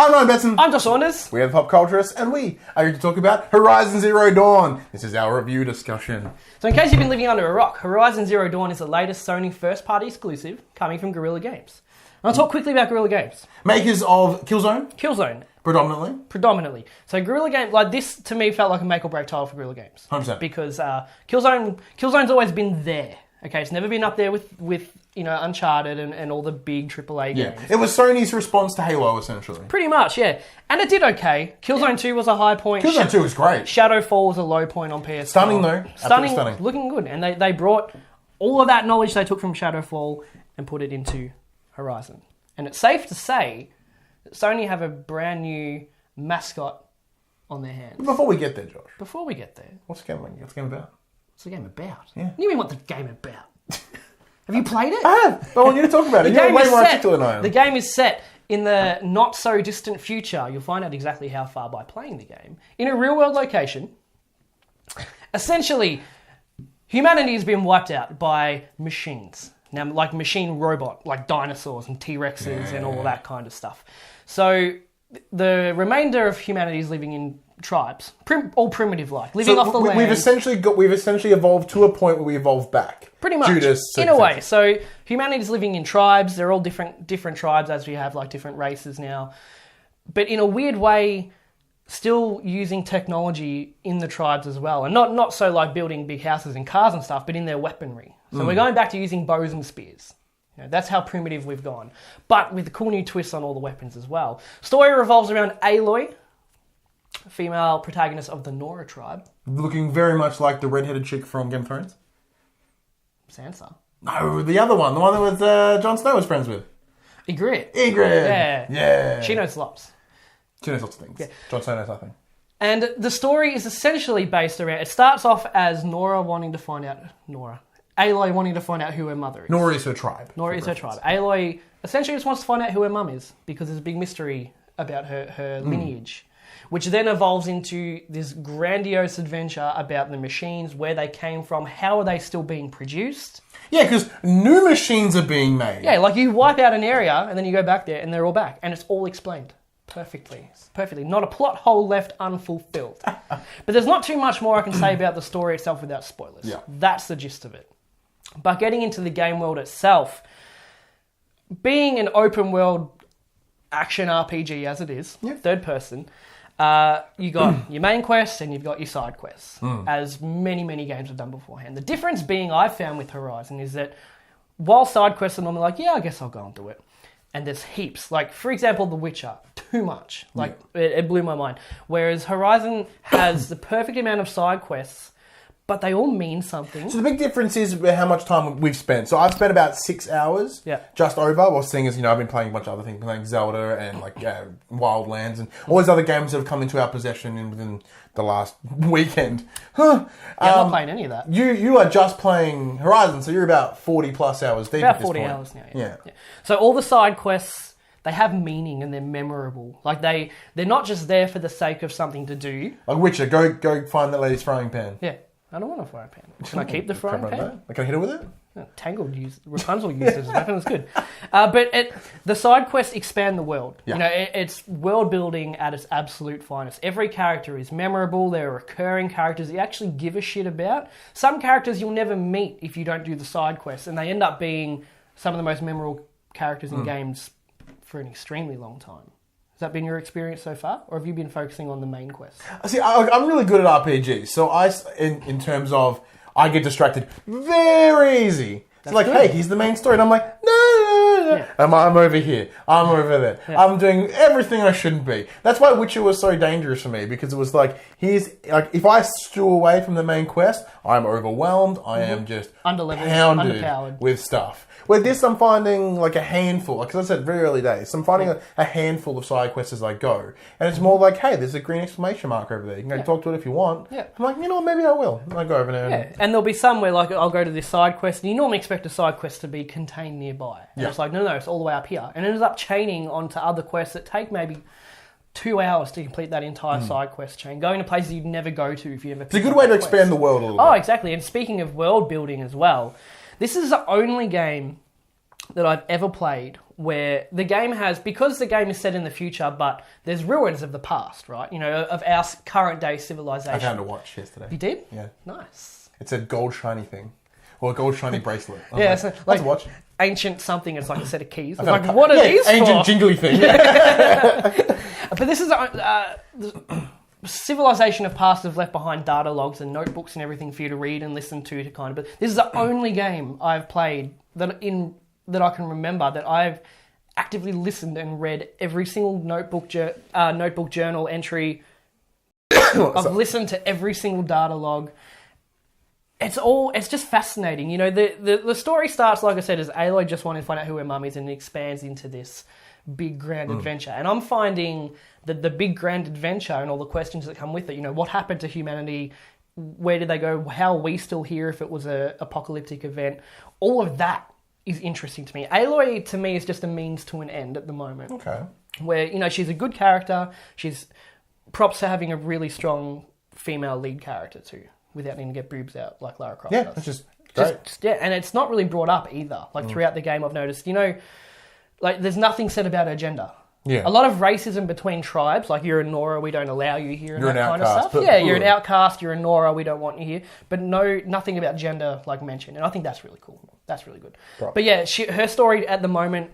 I'm Ryan Betson. I'm Josh Saunders. We are the PopCulturists, and we are here to talk about Horizon Zero Dawn. This is our review discussion. So in case you've been living under a rock, Horizon Zero Dawn is the latest Sony first-party exclusive coming from Guerrilla Games. I'll talk quickly about Guerrilla Games. Makers of Killzone. Killzone. Predominantly. So Guerrilla Games, like this to me felt like a make or break title for Guerrilla Games. 100%. Because Killzone's always been there. Okay, it's never been up there with Uncharted and all the big AAA games. Yeah, it was Sony's response to Halo, essentially. Pretty much, yeah. And it did okay. Killzone 2 was a high point. Killzone 2 was great. Shadowfall was a low point on PS4. Stunning, though. Stunning. Looking good. And they brought all of that knowledge they took from Shadowfall and put it into Horizon. And it's safe to say that Sony have a brand new mascot on their hands. Before we get there, Josh. What's What's the game about? the game about? Yeah. What do you mean, what's the game about? Have you played it? I have. I want you to talk about it. You're way more articulate than I am. The game is set in the not-so-distant future. You'll find out exactly how far by playing the game. In a real-world location, essentially, humanity has been wiped out by machines. Now, like machine robot, like dinosaurs and T-Rexes and all that kind of stuff. So the remainder of humanity is living in tribes, all primitive-like, living off the land. We've essentially evolved to a point where we evolved back. Pretty much, in a way. So humanity's living in tribes. They're all different tribes, as we have like different races now. But in a weird way, still using technology in the tribes as well, and not so like building big houses and cars and stuff, but in their weaponry. So we're going back to using bows and spears. That's how primitive we've gone, but with a cool new twist on all the weapons as well. Story revolves around Aloy, female protagonist of the Nora tribe. Looking very much like the red-headed chick from Game of Thrones. Sansa. No, the other one. The one that was Jon Snow was friends with. Ygritte. Yeah. She knows lots. She knows lots of things. Yeah. Jon Snow knows nothing. And the story is essentially based around... It starts off as Aloy wanting to find out who her mother is. Nora is her tribe. Aloy essentially just wants to find out who her mum is because there's a big mystery about her lineage, which then evolves into this grandiose adventure about the machines, where they came from, how are they still being produced. Yeah, because new machines are being made. Yeah, like you wipe out an area and then you go back there and they're all back and it's all explained. Perfectly. Not a plot hole left unfulfilled. But there's not too much more I can say about the story itself without spoilers. Yeah. That's the gist of it. But getting into the game world itself, being an open world action RPG as it is, third person, you got your main quests and you've got your side quests, as many games have done beforehand. The difference being I've found with Horizon is that while side quests are normally like, I guess I'll go and do it, and there's heaps. Like, for example, The Witcher, too much. Like, it blew my mind. Whereas Horizon has the perfect amount of side quests, but they all mean something. So the big difference is how much time we've spent. So I've spent about 6 hours, just over. Well, seeing as, I've been playing a bunch of other things, playing Zelda and Wildlands and all these other games that have come into our possession within the last weekend. I'm not playing any of that. You are just playing Horizon, so you're about 40 plus hours deep at this point. About 40 hours now, yeah. So all the side quests, they have meaning and they're memorable. Like they're not just there for the sake of something to do. Like Witcher, go find that lady's frying pan. Yeah. I don't want a frying pan. Can I keep the frying pan? Can I hit her with it? Rapunzel used it as a weapon. It's good. But the side quests expand the world. Yeah. It's world building at its absolute finest. Every character is memorable. There are recurring characters you actually give a shit about. Some characters you'll never meet if you don't do the side quests, and they end up being some of the most memorable characters in games for an extremely long time. Has that been your experience so far? Or have you been focusing on the main quest? See, I'm really good at RPGs. So in terms of, I get distracted very easy. It's like, hey, here's the main story. And I'm like, no. Yeah. I'm over here. I'm over there. Yeah. I'm doing everything I shouldn't be. That's why Witcher was so dangerous for me. Because it was like, if I stew away from the main quest, I'm overwhelmed. I am just pounded with stuff. With this, I'm finding like a handful, like as I said, very early days. So I'm finding a handful of side quests as I go. And it's more like, hey, there's a green exclamation mark over there. You can go talk to it if you want. Yeah. I'm like, maybe I will. And I go over there. Yeah. And there'll be some where like I'll go to this side quest and you normally expect a side quest to be contained nearby. And it's like, no, it's all the way up here. And it ends up chaining onto other quests that take maybe 2 hours to complete that entire side quest chain, going to places you'd never go to if you ever. It's a good way to expand the world a little bit. Oh, exactly. And speaking of world building as well, this is the only game that I've ever played where the game has, because the game is set in the future, but there's ruins of the past, right? You know, of our current day civilization. I found a watch yesterday. You did? Yeah. Nice. It's a gold shiny thing. Or a gold shiny bracelet. Yeah, like, so, that's like a watch. Ancient something, it's like a set of keys. It's Like, like, what are these ancient for? jingly thing. But this is the civilization of past have left behind data logs and notebooks and everything for you to read and listen to kind of. But this is the only game I've played that I can remember that I've actively listened and read every single notebook journal entry. I've listened to every single data log. It's just fascinating. You know, the story starts, like I said, as Aloy just wanting to find out who her mum is, and it expands into this big grand adventure. And I'm finding that the big grand adventure and all the questions that come with it, you know, what happened to humanity? Where did they go? How are we still here if it was a apocalyptic event? All of that is interesting to me. Aloy, to me, is just a means to an end at the moment. Okay. Where, you know, she's a good character. She's props to having a really strong female lead character too, without needing to get boobs out like Lara Croft does. That's just great. Yeah, and it's not really brought up either. Like throughout the game, I've noticed, you know, like there's nothing said about her gender. Yeah. A lot of racism between tribes, like you're a Nora, we don't allow you here, and You're that an kind of outcast, stuff. but- Yeah, you're an outcast, you're a Nora, we don't want you here. But nothing about gender like mentioned, and I think that's really cool. That's really good. Right. But yeah, her story at the moment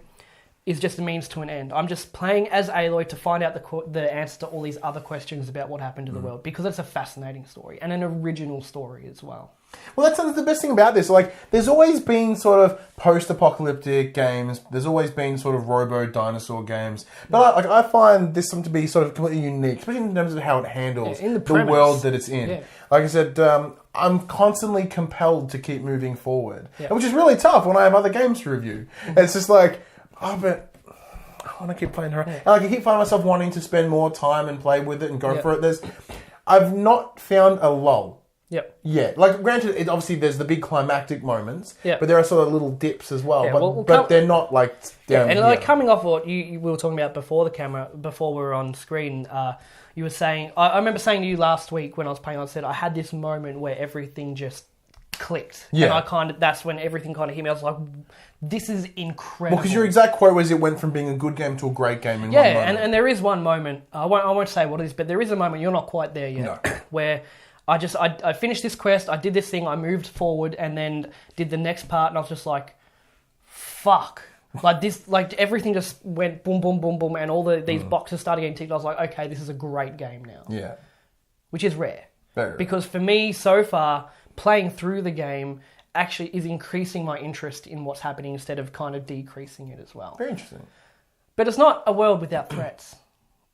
is just a means to an end. I'm just playing as Aloy to find out the answer to all these other questions about what happened to the world, because it's a fascinating story and an original story as well. Well, that's the best thing about this. Like, there's always been sort of post-apocalyptic games. There's always been sort of robo-dinosaur games. But I find this one to be sort of completely unique, especially in terms of how it handles in the the premise. world that it's in. Yeah. Like I said, I'm constantly compelled to keep moving forward, Yeah. which is really tough when I have other games to review. It's just like, oh, but I want to keep playing her. And like, I keep finding myself wanting to spend more time and play with it and go for it. I've not found a lull. Yep. Yeah, like granted, obviously there's the big climactic moments, Yep. but there are sort of little dips as well. Yeah, but they're not like down and here. like coming off what we were talking about before the camera, before we were on screen, you were saying, I remember saying to you last week when I was playing, I said I had this moment where everything just clicked. Yeah. And that's when everything kind of hit me. I was like, this is incredible. Well, because your exact quote was it went from being a good game to a great game in one moment. Yeah, and there is one moment, I won't say what it is, but there is a moment, you're not quite there yet, where I finished this quest, I did this thing, I moved forward, and then did the next part, and I was just like, fuck. Like everything just went boom, boom, boom, boom, and all these boxes started getting ticked. I was like, okay, this is a great game now. Yeah. Which is rare. Very rare. Because for me, so far, playing through the game actually is increasing my interest in what's happening instead of kind of decreasing it as well. Very interesting. But it's not a world without threats,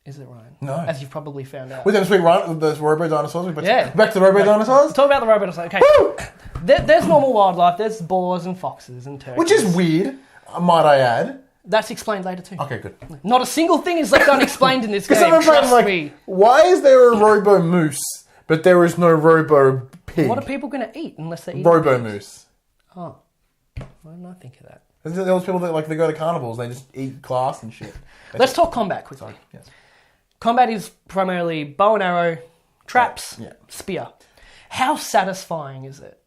is it, Ryan? No. As you've probably found out. With them sweet those robo-dinosaurs? Yeah. Back to the robo-dinosaurs? Talk about the robo-dinosaurs. Okay. There's normal wildlife. There's boars and foxes and turkeys. Which is weird, might I add. That's explained later too. Okay, good. Not a single thing is left unexplained in this game. Because Trust me. why is there a robo-moose, but there is no robo-pig? What are people going to eat unless they eat Robo-moose. Oh. Why didn't I think of that? There's those people that they go to carnivals, they just eat glass and shit. Let's talk combat quickly. Sorry. Yes. Combat is primarily bow and arrow, traps, Yeah. spear. How satisfying is it?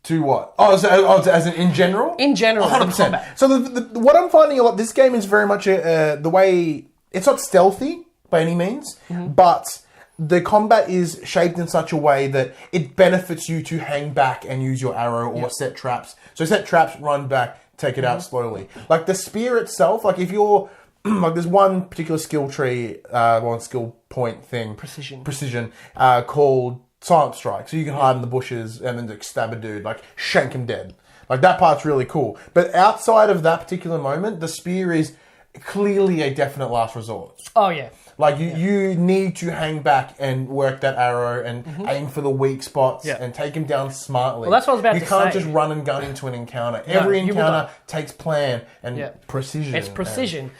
To what? As in general? In general, 100%. combat. So what I'm finding a lot, this game is very much the way, it's not stealthy by any means, but the combat is shaped in such a way that it benefits you to hang back and use your arrow or set traps. So set traps, run back, take it out slowly. Like the spear itself, like if you're, like there's one particular skill tree, one skill point thing. Precision, called Silent Strike. So you can hide in the bushes and then like, stab a dude, like shank him dead. Like that part's really cool. But outside of that particular moment, the spear is clearly a definite last resort. Oh, yeah. Like you need to hang back and work that arrow and aim for the weak spots and take him down smartly. Well, that's what I was about to You can't say. just run and gun into an encounter. Every you will encounter die. takes plan and precision. It's precision.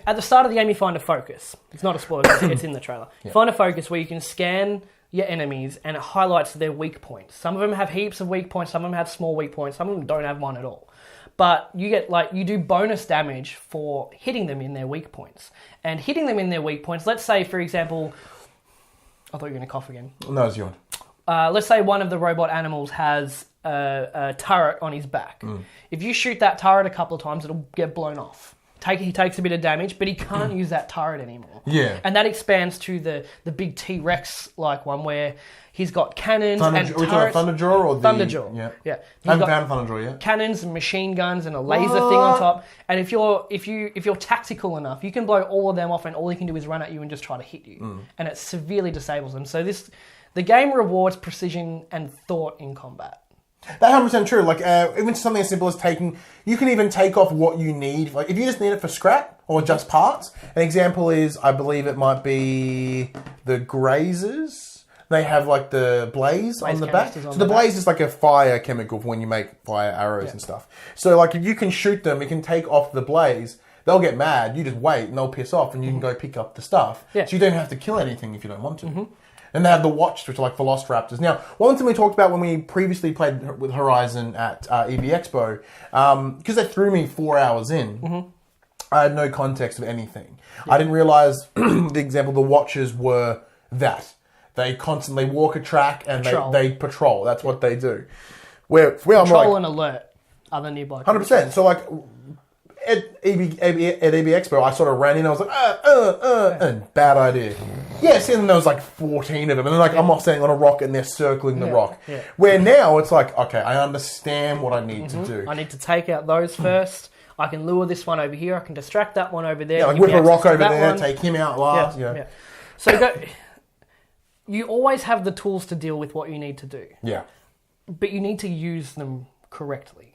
At the start of the game, you find a focus. It's not a spoiler, it's in the trailer. You find a focus where you can scan your enemies and it highlights their weak points. Some of them have heaps of weak points, some of them have small weak points, some of them don't have one at all. But you get you do bonus damage for hitting them in their weak points. And hitting them in their weak points, let's say, for example, I thought you were going to cough again. No, it's yawned. let's say one of the robot animals has a turret on his back. If you shoot that turret a couple of times, it'll get blown off. He takes a bit of damage, but he can't use that turret anymore. Yeah. And that expands to the big T-Rex like one where he's got cannons and turrets. Thunderjaw or the... Thunderjaw. Yeah. He's I haven't got found Thunderjaw yet. cannons and machine guns and a laser thing on top. And if you're tactical enough, you can blow all of them off, and all he can do is run at you and just try to hit you. And it severely disables them. So the game rewards precision and thought in combat. That's 100% true. Like, even something as simple as you can even take off what you need. Like, if you just need it for scrap or just parts. An example is, I believe it might be the Grazers. They have like the blaze on the back. So the blaze is like a fire chemical for when you make fire arrows and stuff. So like, if you can shoot them, you can take off the blaze. They'll get mad. You just wait and they'll piss off, and you can go pick up the stuff. Yeah. So you don't have to kill anything if you don't want to. And they have the watch, which are like Velociraptors. Now, one thing we talked about when we previously played with Horizon at EV Expo, because they threw me 4 hours in, I had no context of anything. I didn't realise, the example, the watches were that. They constantly walk a track and they patrol. That's what they do. Patrol and alert other nearby. 100%. So like... At EB Expo, I sort of ran in. I was like, and bad idea. Yes, and there was like 14 of them, and like I'm off standing on a rock, and they're circling the rock. Yeah. Where now it's like, okay, I understand what I need to do. I need to take out those first. I can lure this one over here. I can distract that one over there. Yeah, like whip a rock over there, take him out last. Yeah. So you always have the tools to deal with what you need to do. Yeah. But you need to use them correctly.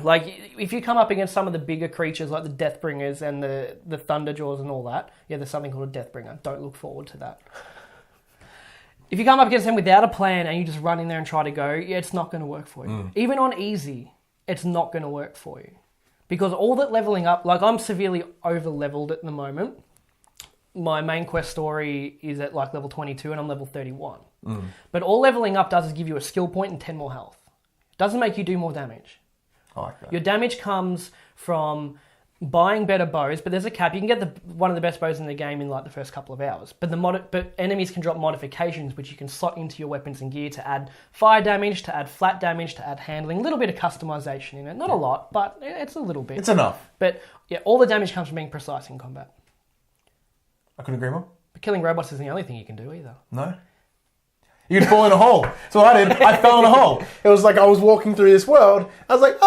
Like, if you come up against some of the bigger creatures like the Deathbringers and the Thunderjaws and all that, there's something called a Deathbringer. Don't look forward to that. If you come up against them without a plan and you just run in there and try to go, it's not going to work for you. Even on easy, it's not going to work for you. Because all that leveling up, like I'm severely over-leveled at the moment. My main quest story is at like level 22 and I'm level 31. But all leveling up does is give you a skill point and 10 more health. It doesn't make you do more damage. I like that. Your damage comes from buying better bows, but there's a cap. You can get one of the best bows in the game in like the first couple of hours. But enemies can drop modifications, which you can slot into your weapons and gear to add fire damage, to add flat damage, to add handling. A little bit of customization in it. Not a lot, but it's a little bit. It's enough. But all the damage comes from being precise in combat. I couldn't agree more. But killing robots isn't the only thing you can do either. No. You could fall in a hole. So what I did, I fell in a hole. It was like I was walking through this world. I was like,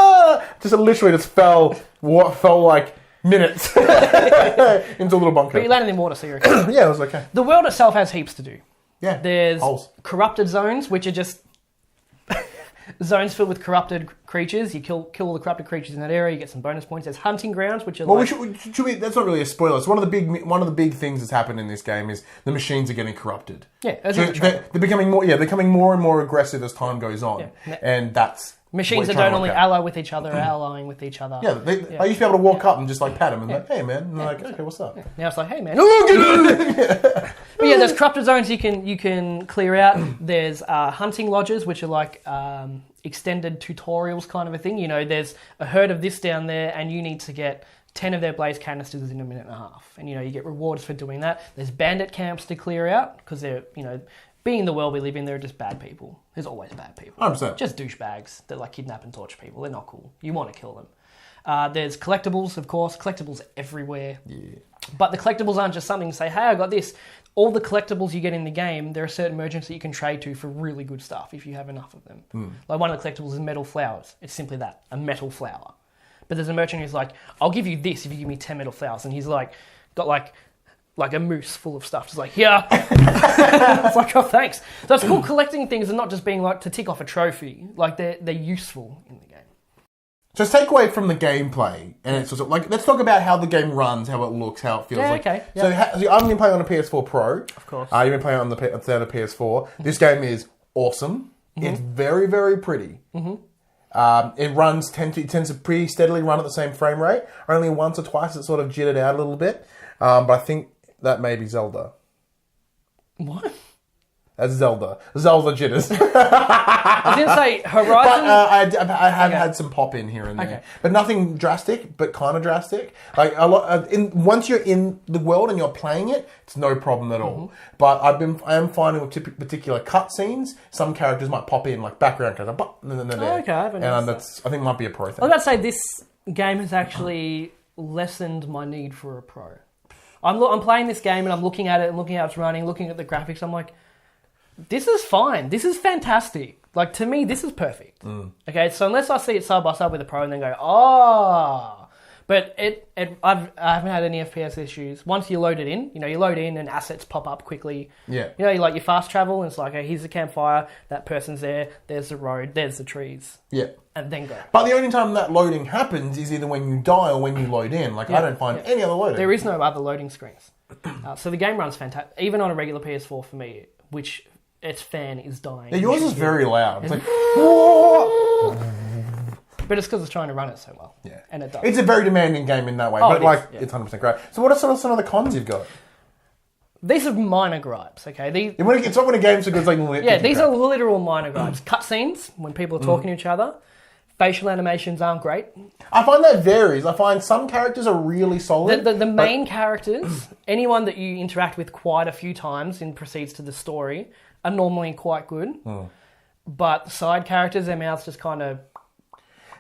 literally just fell like minutes into a little bunker. But you landed in water, so you're okay. Yeah, it was okay. The world itself has heaps to do. Yeah. There's holes. Corrupted zones, which are just zones filled with corrupted creatures. You kill all the corrupted creatures in that area. You get some bonus points. There's hunting grounds, which are that's not really a spoiler. It's one of the big things that's happened in this game is the machines are getting corrupted. Yeah, they're becoming more and more aggressive as time goes on, and that's machines that don't only ally with each other, are allying with each other. Yeah, I used to be able to walk up and just like pat them and like, hey man, and they're like, okay, what's up? Now it's like, hey man. But there's corrupted zones you can clear out. There's hunting lodges, which are like extended tutorials kind of a thing. There's a herd of this down there, and you need to get 10 of their blaze canisters in a minute and a half. And, you get rewards for doing that. There's bandit camps to clear out, because they're, being the world we live in, they're just bad people. There's always bad people. 100%. Just douchebags that like kidnap and torture people. They're not cool. You want to kill them. There's collectibles, of course. Collectibles everywhere. Yeah. But the collectibles aren't just something to say, hey, I got this. All the collectibles you get in the game, there are certain merchants that you can trade to for really good stuff if you have enough of them. Like one of the collectibles is metal flowers. It's simply that, a metal flower. But there's a merchant who's like, I'll give you this if you give me 10 metal flowers. And he's like, got like a moose full of stuff. Just like, yeah. It's like, oh, thanks. So it's cool collecting things and not just being like to tick off a trophy. Like they're useful in the game. So take away from the gameplay, and it's sort of like, let's talk about how the game runs, how it looks, how it feels. Yeah, like. okay. So I've been playing on a PS4 Pro. Of course. You've been playing on the PS4. This game is awesome. It's very, very pretty. It tends to pretty steadily run at the same frame rate. Only once or twice it sort of jittered out a little bit. But I think that may be Zelda. What? That's Zelda. Zelda jitters. I was going to say Horizon. But I have had some pop in here and there, but nothing drastic. But kind of drastic. Like a lot. Once you're in the world and you're playing it, it's no problem at all. But I am finding with particular cutscenes, some characters might pop in like background character. Okay, I haven't noticed that. I think it might be a pro thing. I was about to say this game has actually lessened my need for a pro. I'm playing this game and I'm looking at it and looking at how it's running, looking at the graphics. I'm like, this is fine. This is fantastic. Like, to me, this is perfect. Okay, so unless I see it side by side with a pro and then go, but I haven't had any FPS issues. Once you load it in, you load in and assets pop up quickly. Yeah. You fast travel and it's like, here's the campfire, that person's there, there's the road, there's the trees. Yeah. And then go. But the only time that loading happens is either when you die or when you load in. Like, I don't find any other loading. There is no other loading screens. So the game runs fantastic. Even on a regular PS4 for me, which its fan is dying. Yeah, yours is very loud. It's like... But it's because it's trying to run it so well. Yeah. And it does. It's a very demanding game in that way. It's 100% great. So what are some of the cons you've got? These are minor gripes, okay? It's not when a game's so good, it's like... these are literal minor gripes. Cutscenes, when people are talking to each other. Facial animations aren't great. I find that varies. I find some characters are really solid. The main characters, anyone that you interact with quite a few times and proceeds to the story, are normally quite good. But side characters, their mouths just kind of...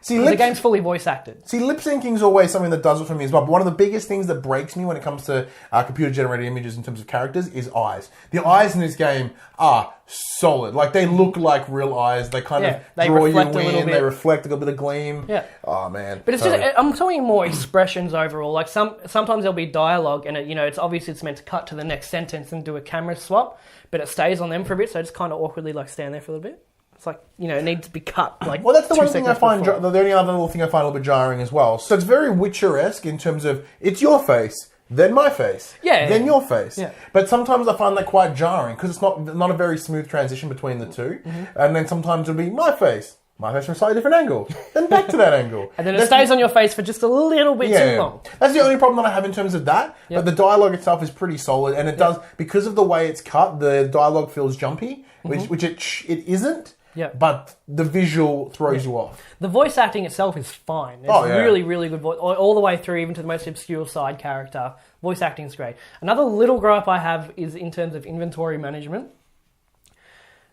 the game's fully voice acted. See, lip syncing is always something that does it for me as well. But one of the biggest things that breaks me when it comes to computer-generated images in terms of characters is eyes. The eyes in this game are solid. Like, they look like real eyes. They kind of draw you in. They reflect a little bit of gleam. Yeah. Oh, man. But it's just, I'm talking more expressions overall. Like, sometimes there'll be dialogue and, it's obviously it's meant to cut to the next sentence and do a camera swap. But it stays on them for a bit, so I just kind of awkwardly, stand there for a little bit. It's like, it needs to be cut. Well, that's the one thing I find, the only other little thing I find a little bit jarring as well. So it's very Witcher-esque in terms of, it's your face, then my face, then your face. Yeah. But sometimes I find that quite jarring, because it's not a very smooth transition between the two. And then sometimes it'll be my face from a slightly different angle, then back to that angle. And then it stays on your face for just a little bit too long. That's the only problem that I have in terms of that. But the dialogue itself is pretty solid, and it does, because of the way it's cut, the dialogue feels jumpy, which it isn't. Yeah. But the visual throws you off. The voice acting itself is fine. It's really, really good voice. All the way through, even to the most obscure side character. Voice acting is great. Another little gripe I have is in terms of inventory management.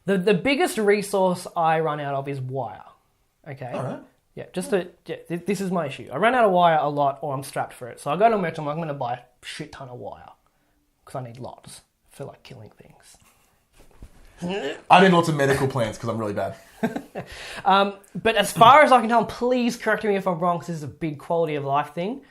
The biggest resource I run out of is wire. Okay? All right. Yeah, this is my issue. I run out of wire a lot, or I'm strapped for it. So I go to a merchant, I'm going to buy a shit ton of wire. Because I need lots for, killing things. I need lots of medical plans because I'm really bad. But as far as I can tell, and please correct me if I'm wrong, because this is a big quality of life thing,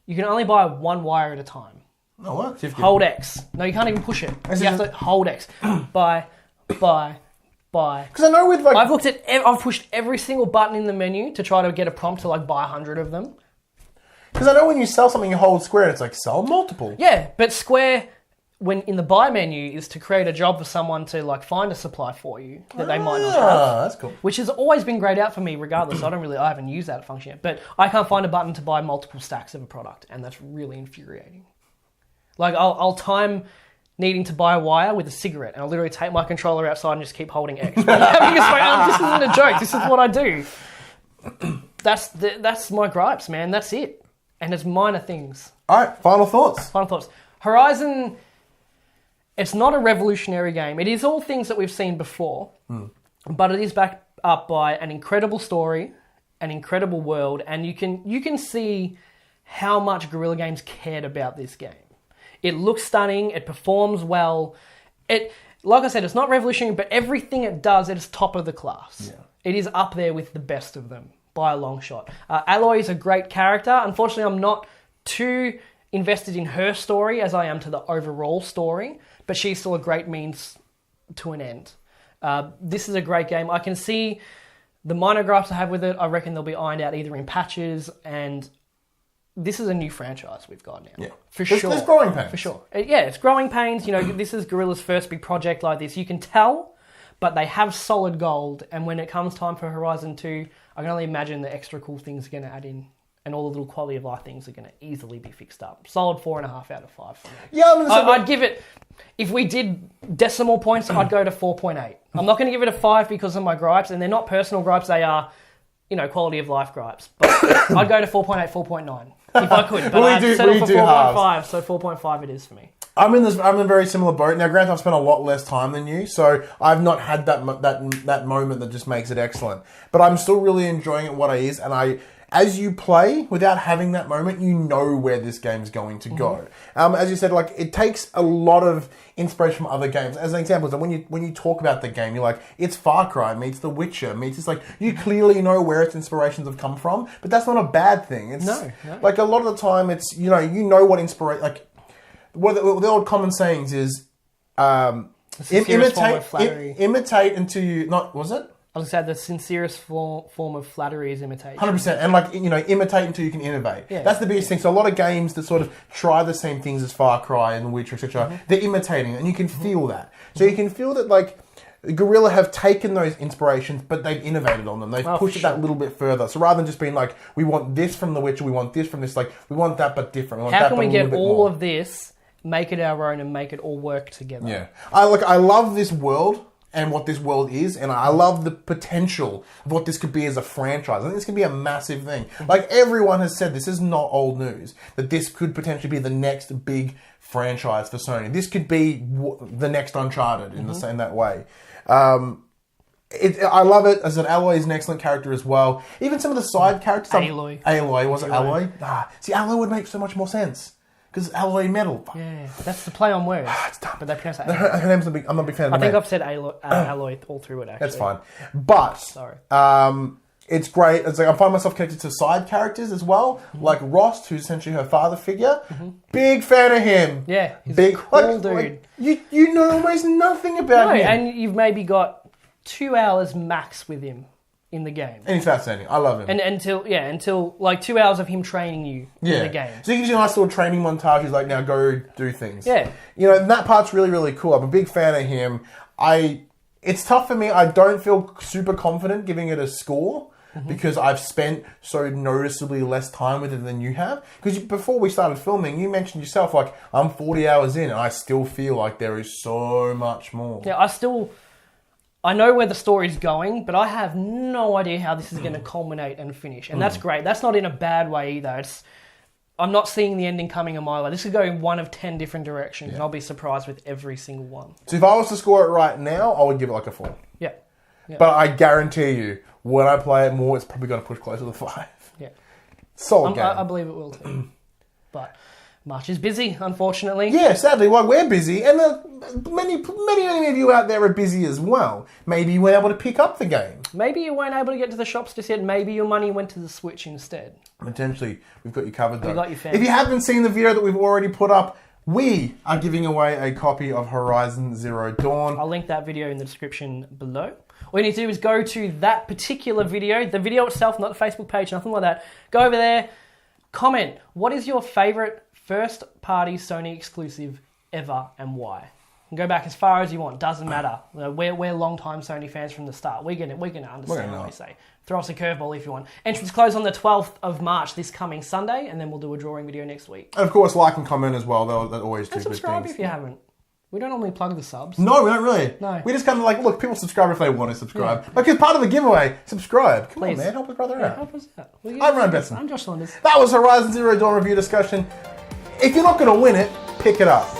you can only buy one wire at a time. Oh, what? Hold X. No, you can't even push it. You have to hold X. Buy. Because I know with I've pushed every single button in the menu to try to get a prompt to buy 100 of them. Because I know when you sell something, you hold square, and it's sell multiple. Yeah, but square... when in the buy menu is to create a job for someone to find a supply for you that they might not have. That's cool. Which has always been grayed out for me regardless. I haven't used that function yet. But I can't find a button to buy multiple stacks of a product, and that's really infuriating. I'll time needing to buy a wire with a cigarette, and I'll literally take my controller outside and just keep holding X. This isn't a joke. This is what I do. That's my gripes, man. That's it. And it's minor things. All right, final thoughts. Horizon... It's not a revolutionary game. It is all things that we've seen before, but it is backed up by an incredible story, an incredible world, and you can see how much Guerrilla Games cared about this game. It looks stunning. It performs well. Like I said, it's not revolutionary, but everything it does, it is top of the class. Yeah. It is up there with the best of them by a long shot. Aloy is a great character. Unfortunately, I'm not too invested in her story as I am to the overall story, but she's still a great means to an end. This is a great game. I can see the minor gripes I have with it. I reckon they'll be ironed out either in patches, and this is a new franchise we've got now. Yeah. For sure. There's growing pains. For sure. It's growing pains. This is Guerrilla's first big project like this. You can tell, but they have solid gold, and when it comes time for Horizon 2, I can only imagine the extra cool things are going to add in and all the little quality of life things are going to easily be fixed up. Solid 4.5 out of 5 for me. Yeah, I'd give it, if we did decimal points, I'd go to 4.8. I'm not going to give it a 5 because of my gripes, and they're not personal gripes, they are, quality of life gripes. But I'd go to 4.8, 4.9 if I could. But I'd settle for 4.5, so 4.5 it is for me. I'm in a very similar boat. Now, granted, I've spent a lot less time than you, so I've not had that moment that just makes it excellent. But I'm still really enjoying it what it is, and as you play, without having that moment, you know where this game's going to go. As you said, like, it takes a lot of inspiration from other games. As an example, so when you talk about the game, you're like, it's Far Cry meets The Witcher meets, it's like, you clearly know where its inspirations have come from, but that's not a bad thing. It's no. Like, a lot of the time, it's, you know what inspiration, like, what the old common sayings is, imitate until you, was it? I was going to say the sincerest form of flattery is imitation. 100%. And imitate until you can innovate. Yeah. That's the biggest thing. So a lot of games that sort of try the same things as Far Cry and The Witcher, etc., they're imitating it, and you can feel that. So you can feel that, like, Guerrilla have taken those inspirations, but they've innovated on them. They've pushed it that little bit further. So rather than just being like, we want this from The Witcher, we want this from this, like, we want that but different. How can we get all of this, make it our own, and make it all work together? Yeah. I love this world and what this world is, and I love the potential of what this could be as a franchise. I think this could be a massive thing. Like, everyone has said, this is not old news, that this could potentially be the next big franchise for Sony. This could be the next Uncharted in that way. I love it. As an Aloy is an excellent character as well. Even some of the side characters. Aloy, was it Aloy? See, Aloy would make so much more sense. Because it's alloy metal. Yeah, that's the play on words. It's dumb. But they pronounce it her name's I'm not a big fan of I think I've said alloy all through it, actually. That's fine. But, sorry. It's great. It's like I find myself connected to side characters as well. Like Rost, who's essentially her father figure. Big fan of him. Yeah, he's a cool dude. You know almost nothing about him. And you've maybe got 2 hours max with him in the game. And he's fascinating. I love him. And until like 2 hours of him training you in the game. So you can see a nice little training montage. He's like, now go do things. Yeah. And that part's really, really cool. I'm a big fan of him. It's tough for me. I don't feel super confident giving it a score because I've spent so noticeably less time with it than you have. Because before we started filming, you mentioned yourself, like, I'm 40 hours in and I still feel like there is so much more. Yeah, I know where the story's going, but I have no idea how this is going to culminate and finish. And that's great. That's not in a bad way either. I'm not seeing the ending coming a mile away. This could go in one of 10 different directions, and I'll be surprised with every single one. So if I was to score it right now, I would give it like a 4. Yeah. But I guarantee you, when I play it more, it's probably going to push closer to 5. Yeah. Solid game. I believe it will too. But March is busy, unfortunately. Yeah, sadly, we're busy, and many of you out there are busy as well. Maybe you weren't able to pick up the game. Maybe you weren't able to get to the shops just yet. Maybe your money went to the Switch instead. Potentially, we've got you covered though. We got you fans. If you haven't seen the video that we've already put up, we are giving away a copy of Horizon Zero Dawn. I'll link that video in the description below. All you need to do is go to that particular video, the video itself, not the Facebook page, nothing like that. Go over there, comment, what is your favourite first-party Sony exclusive ever and why? You can go back as far as you want, doesn't matter. We're long-time Sony fans from the start. We're gonna understand what we say. Throw us a curveball if you want. Entrance close on the 12th of March, this coming Sunday, and then we'll do a drawing video next week. And of course, like and comment as well. That always do good things. And subscribe if you haven't. We don't normally plug the subs. No, we don't really. No. We just kind of like, look, people subscribe if they want to subscribe. Like, it's part of the giveaway. Subscribe. Come on, man. Help a brother out. Help us out. I'm Ryan Besson. I'm Josh Saunders. That was Horizon Zero Dawn review discussion. If you're not going to win it, pick it up.